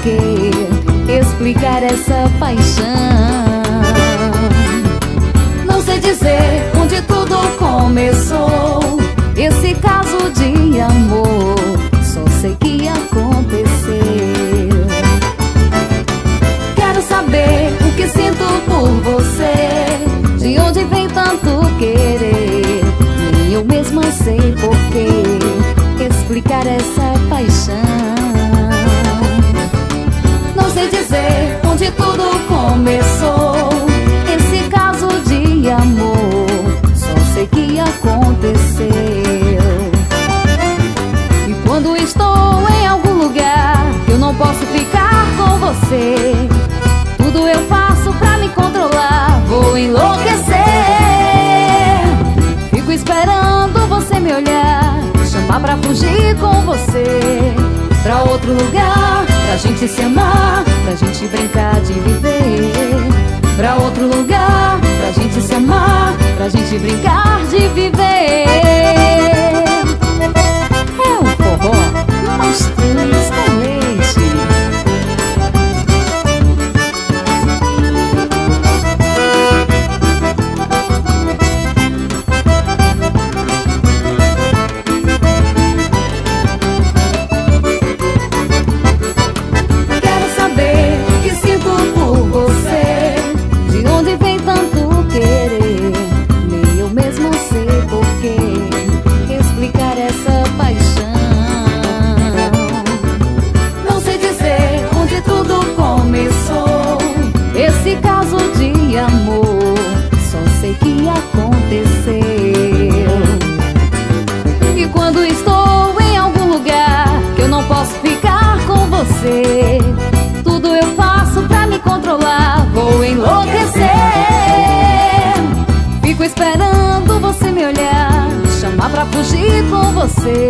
porquê explicar essa paixão. Não sei dizer onde tudo começou, esse caso de amor, só sei que aconteceu. Quero saber o que sinto por você, de onde vem tanto querer. Nem eu mesma sei porquê explicar essa paixão. Não sei dizer onde tudo começou, esse caso de amor, só sei que aconteceu. E quando estou em algum lugar que eu não posso ficar com você, tudo eu faço pra me controlar, vou enlouquecer. Fico esperando você me olhar, chamar pra fugir com você pra outro lugar, pra gente se amar, pra gente brincar de viver. Pra outro lugar, pra gente se amar, pra gente brincar de viver. É o forró Nós Três com Leite. Esse caso de amor, só sei que aconteceu. E quando estou em algum lugar que eu não posso ficar com você, tudo eu faço pra me controlar, vou enlouquecer. Fico esperando você me olhar, chamar pra fugir com você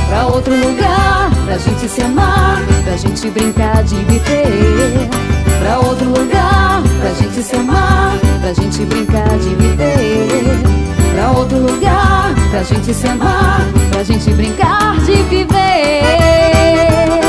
pra outro lugar, pra gente se amar, pra gente brincar de viver. Pra outro lugar, pra gente se amar, pra gente brincar de viver. Pra outro lugar, pra gente se amar, pra gente brincar de viver.